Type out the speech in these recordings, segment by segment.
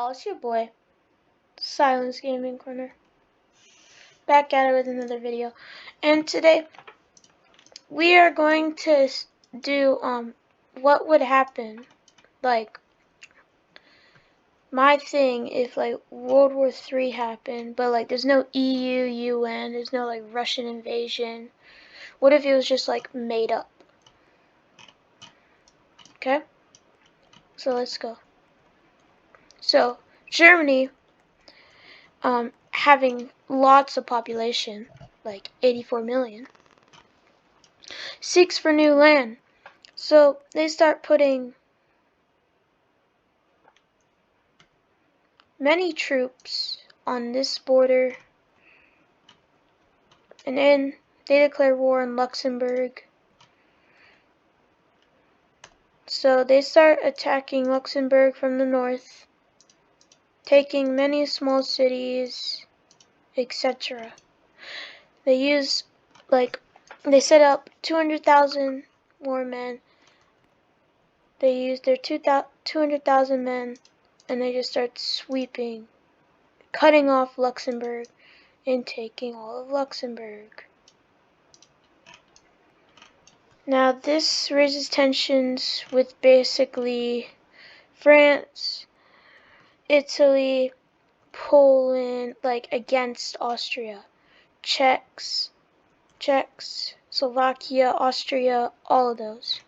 y'all, it's your boy, Silence Gaming Corner, back at it with another video. And today, we are going to do, what would happen, like, my thing if, like, World War III happened, but, like, there's no EU, UN, there's no, like, Russian invasion. What if it was just, like, made up? Okay? So, let's go. So, Germany, having lots of population, like 84 million, seeks for new land. So they start putting many troops on this border, and then they declare war on Luxembourg. So they start attacking Luxembourg from the north, taking many small cities, etc. They use, like, they set up 200,000 more men. They use their 200,000 men, and they just start sweeping, cutting off Luxembourg and taking all of Luxembourg. Now this raises tensions with basically France, Italy, Poland, like against Austria, Czechs, Slovakia, Austria, all of those.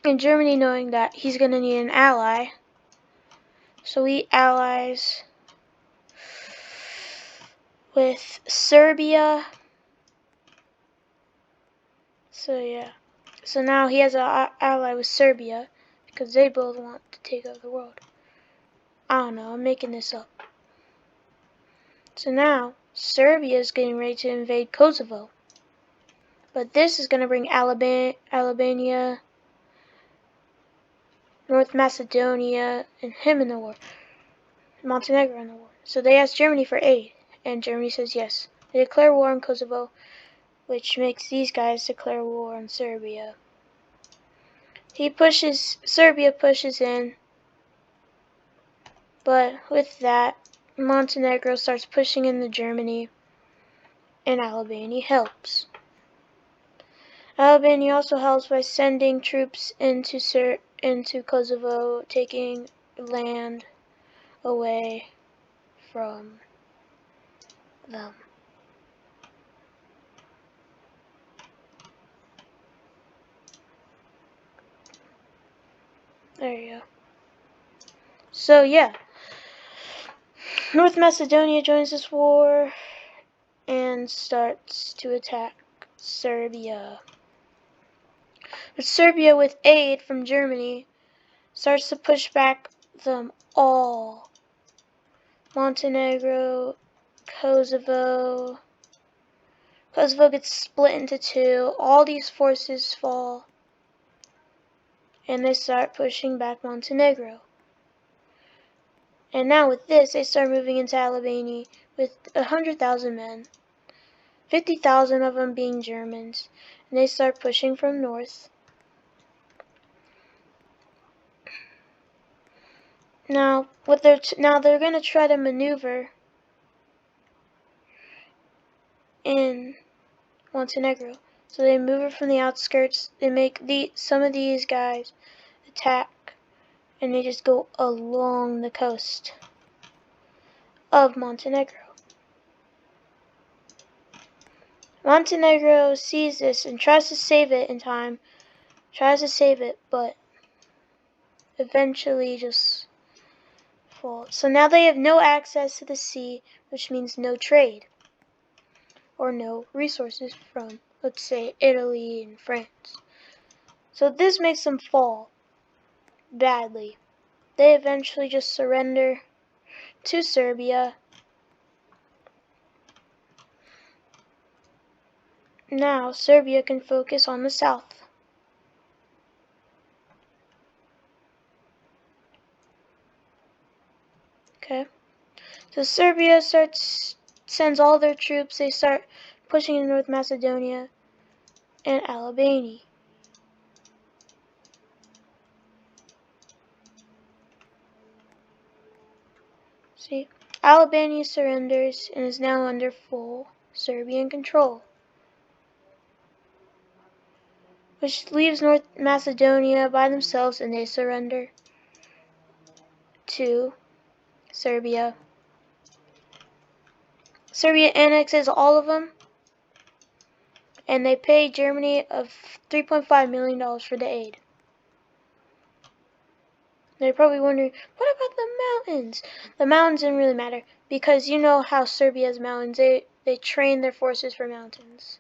And Germany, knowing that he's going to need an ally, so he allies with Serbia. So yeah. So now he has an ally with Serbia because they both want to take over the world. I don't know, I'm making this up. So now Serbia is getting ready to invade Kosovo. But this is going to bring Albania, North Macedonia, and him in the war. Montenegro in the war. So they ask Germany for aid, and Germany says yes. They declare war on Kosovo, which makes these guys declare war on Serbia. Serbia pushes in, but with that, Montenegro starts pushing into Germany, and Albania helps. Albania also helps by sending troops into Kosovo, taking land away from them. There you go. So yeah, North Macedonia joins this war and starts to attack Serbia. But Serbia, with aid from Germany, starts to push back them all. Montenegro, Kosovo. Kosovo gets split into two. All these forces fall, and they start pushing back Montenegro. And now with this, they start moving into Albania with 100,000 men, 50,000 of them being Germans, and they start pushing from north. Now, they're going to try to maneuver in Montenegro. So they move it from the outskirts. They make some of these guys attack, and they just go along the coast of Montenegro. Montenegro sees this and tries to save it in time. But eventually just falls. So now they have no access to the sea, which means no trade or no resources from, let's say, Italy and France. So this makes them fall badly. They eventually just surrender to Serbia. Now Serbia can focus on the south. Okay. So Serbia sends all their troops. They start pushing in North Macedonia and Albania. Albania surrenders and is now under full Serbian control, which leaves North Macedonia by themselves, and they surrender to Serbia. Serbia annexes all of them, and they pay Germany of $3.5 million for the aid. They're probably wondering, what about the mountains? The mountains didn't really matter, because you know how Serbia has mountains. They train their forces for mountains.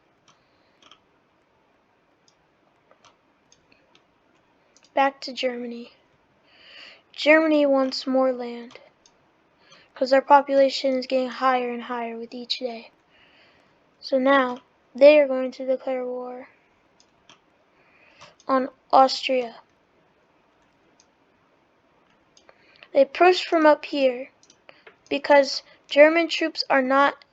Back to Germany. Germany wants more land, because their population is getting higher and higher with each day. So now, they are going to declare war on Austria. They push from up here, because German troops are not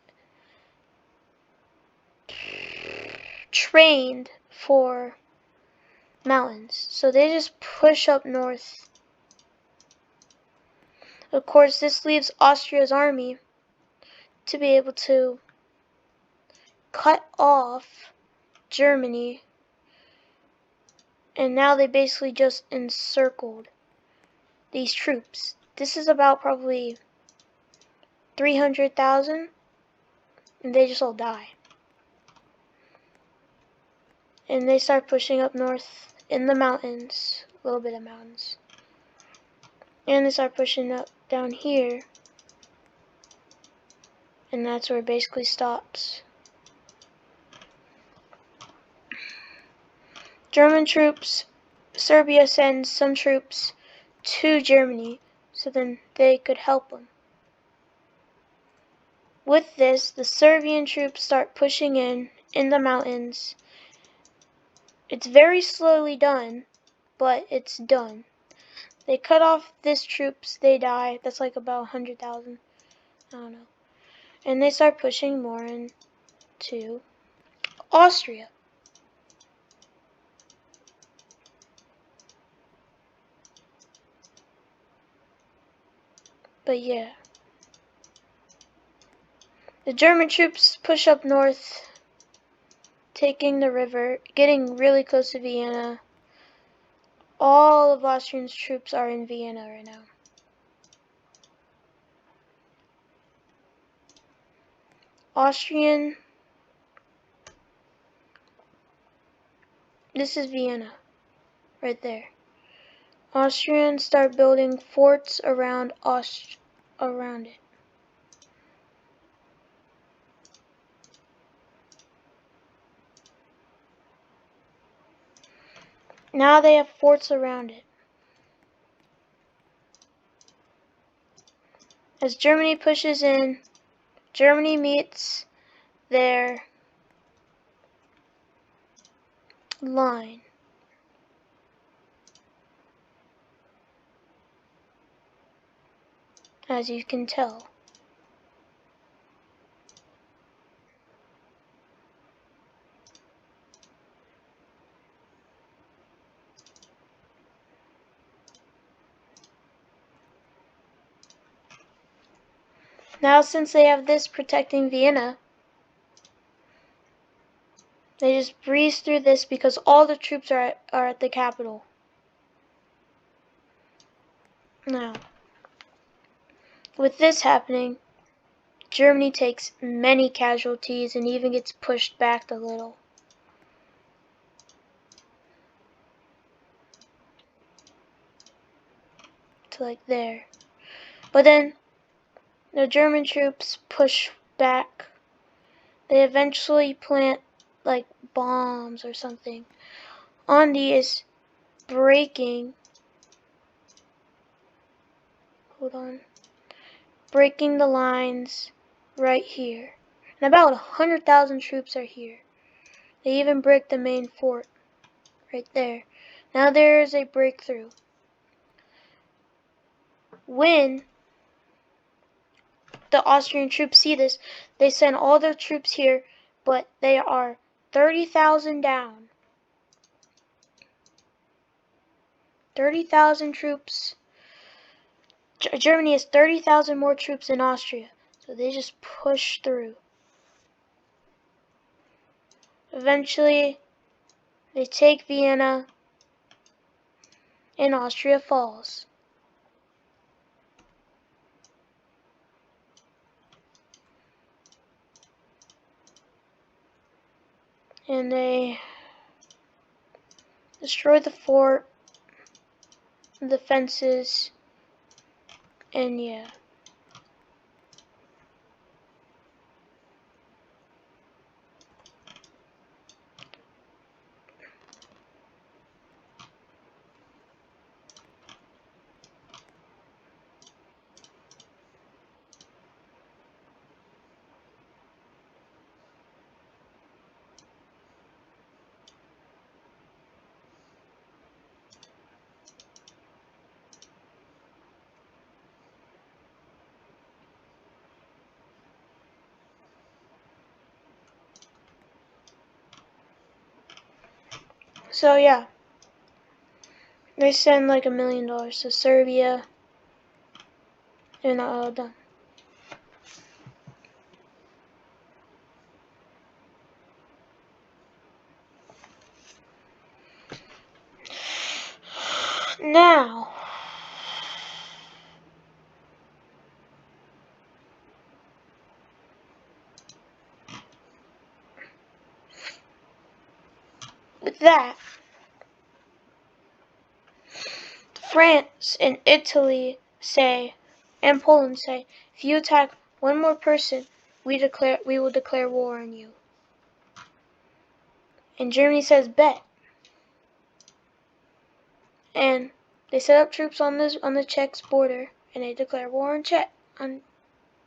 trained for mountains, so they just push up north. Of course, this leaves Austria's army to be able to cut off Germany, and now they basically just encircled these troops. This is about probably 300,000, and they just all die. And they start pushing up north in the mountains, a little bit of mountains. And they start pushing up down here, and that's where it basically stops. German troops, Serbia sends some troops to Germany so then they could help them. With this, the Serbian troops start pushing in the mountains. It's very slowly done, but it's done. They cut off these troops, they die. That's like about 100,000. I don't know. And they start pushing more into Austria. But yeah. The German troops push up north, taking the river, getting really close to Vienna. All of Austrian's troops are in Vienna right now. This is Vienna, right there. Austrians start building forts around it. Now they have forts around it. As Germany pushes in, Germany meets their line. As you can tell. Now since they have this protecting Vienna, they just breeze through this because all the troops are at the capital. Now, with this happening, Germany takes many casualties and even gets pushed back a little. To like there. But then the German troops push back. They eventually plant like bombs or something on these, breaking the lines right here. And about 100,000 troops are here. They even break the main fort right there. Now there is a breakthrough. When the Austrian troops see this, they send all their troops here, but they are 30,000 down. 30,000 troops Germany has 30,000 more troops than Austria, so they just push through. Eventually, they take Vienna, and Austria falls. And they destroy the fort, the fences, and yeah. So yeah, they send like $1 million to Serbia, and all done. Now, with that, France and Italy say, and Poland say, if you attack one more person, we will declare war on you. And Germany says, bet. And they set up troops on the Czech's border, and they declare war on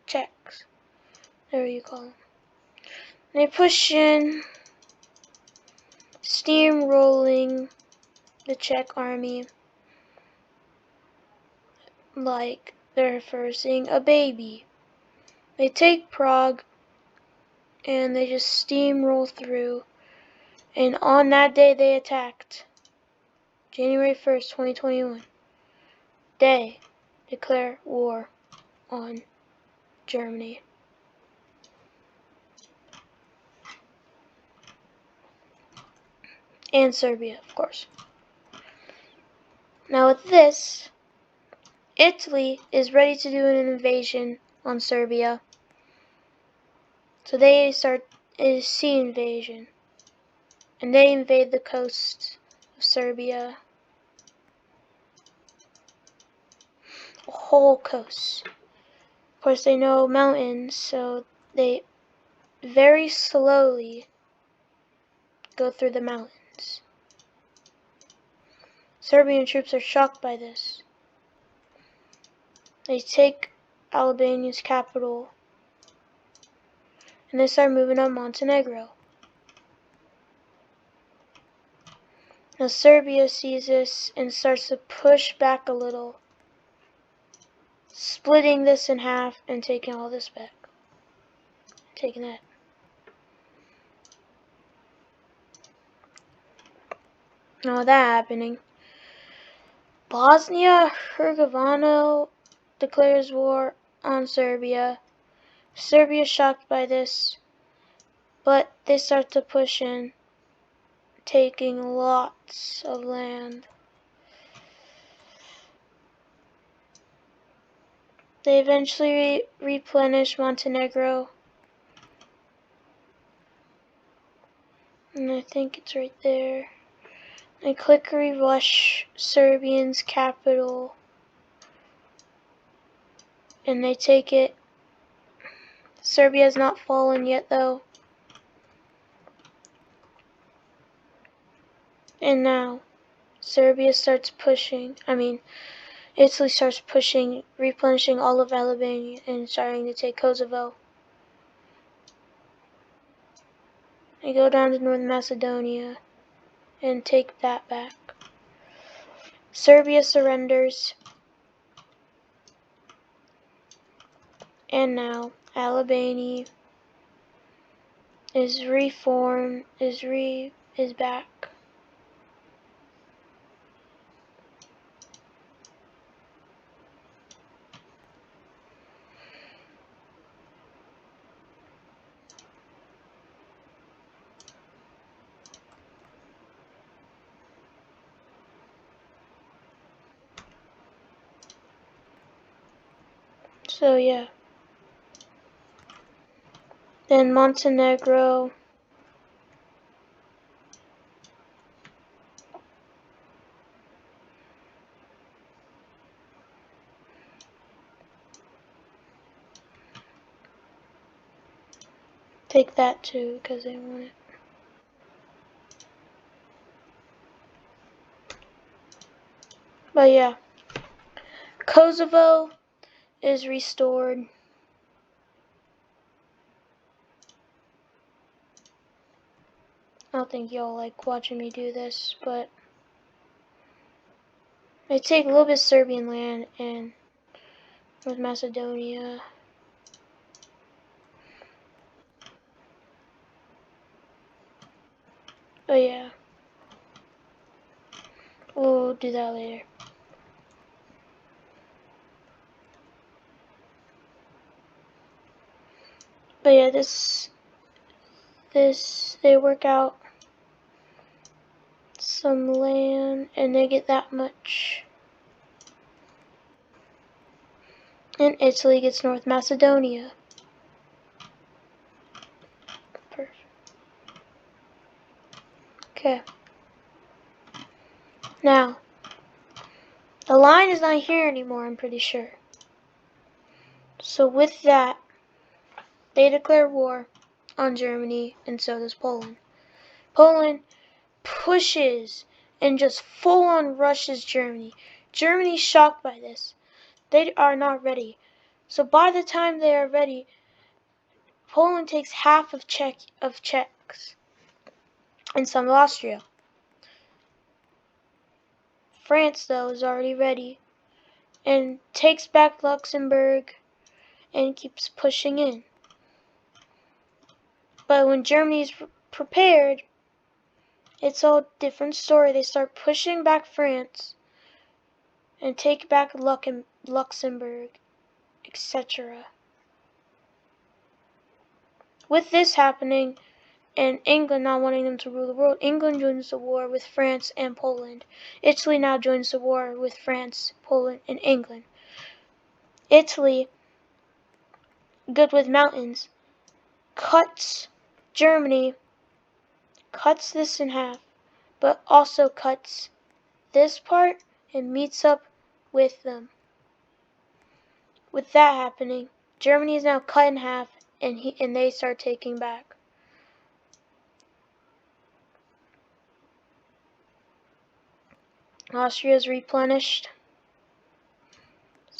Czechs. Whatever you call them. They push in, steamrolling the Czech army like they're forcing a baby. They take Prague, and they just steamroll through. And on that day they attacked, January 1st, 2021, they declare war on Germany. And Serbia, of course. Now with this, Italy is ready to do an invasion on Serbia. So they start a sea invasion. And they invade the coast of Serbia. The whole coast. Of course they know mountains, so they very slowly go through the mountains. Serbian troops are shocked by this. They take Albania's capital, and they start moving on Montenegro. Now Serbia sees this and starts to push back a little, splitting this in half and taking all this back. Taking that. Now with that happening, Bosnia-Herzegovina declares war on Serbia. Serbia is shocked by this, but they start to push in, taking lots of land. They eventually replenish Montenegro, and I think it's right there. They quickly rush Serbian's capital, and they take it. Serbia has not fallen yet though. And now Italy starts pushing, replenishing all of Albania and starting to take Kosovo. They go down to North Macedonia and take that back. Serbia surrenders. And now Albania is reformed, is back. So yeah. Then Montenegro. Take that too, because they want it. But yeah. Kosovo is restored. I don't think y'all like watching me do this, but they take a little bit of Serbian land and North Macedonia. But yeah. We'll do that later. But yeah, this they work out some land and they get that much. And Italy gets North Macedonia. Perfect. Okay. Now, the line is not here anymore, I'm pretty sure. So with that, they declare war on Germany, and so does Poland. Poland pushes and just full-on rushes Germany. Germany's shocked by this. They are not ready. So by the time they are ready, Poland takes half of Czechs and some of Austria. France, though, is already ready and takes back Luxembourg and keeps pushing in. But when Germany's prepared, it's all a different story. They start pushing back France and take back Luxembourg, etc. With this happening, and England not wanting them to rule the world, England joins the war with France and Poland. Italy now joins the war with France, Poland, and England. Italy, good with mountains, cuts Germany, cuts this in half, but also cuts this part and meets up with them. With that happening, Germany is now cut in half and they start taking back. Austria is replenished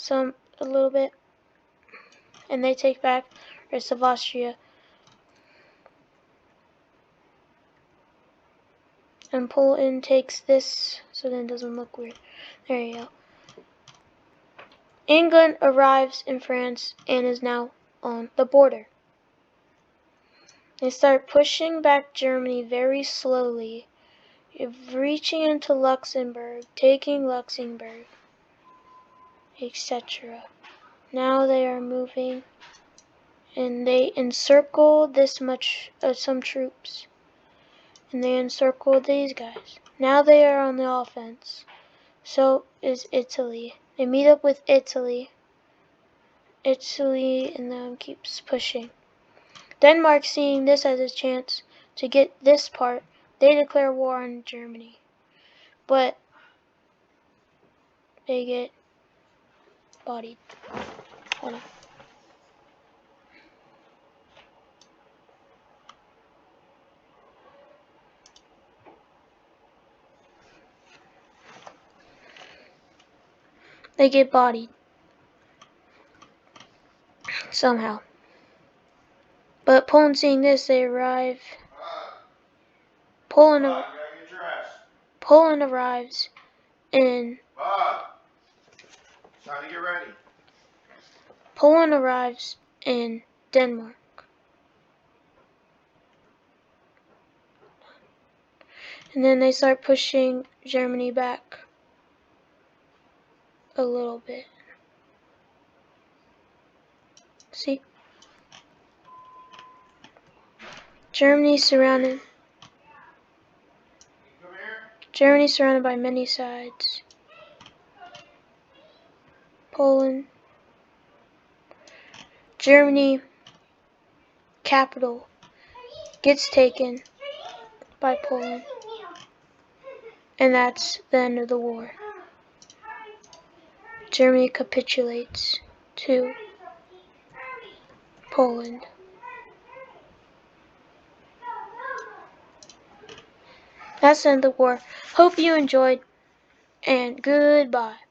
a little bit, and they take back the rest of Austria. And Poland takes this, so then it doesn't look weird. There you go. England arrives in France and is now on the border. They start pushing back Germany very slowly, reaching into Luxembourg, taking Luxembourg, etc. Now they are moving, and they encircle this much of some troops. And they encircle these guys. Now they are on the offense. So is Italy. They meet up with Italy. Italy and them keeps pushing. Denmark, seeing this as a chance to get this part, they declare war on Germany. But they get bodied. Hold on. They get bodied. Somehow. But Poland, seeing this, they arrive. Poland arrives in. Time to get ready. Poland arrives in Denmark. And then they start pushing Germany back a little bit. See? Germany surrounded. Germany surrounded by many sides. Poland. Germany capital gets taken by Poland. And that's the end of the war. Germany capitulates to Poland. That's the end of the war. Hope you enjoyed, and goodbye.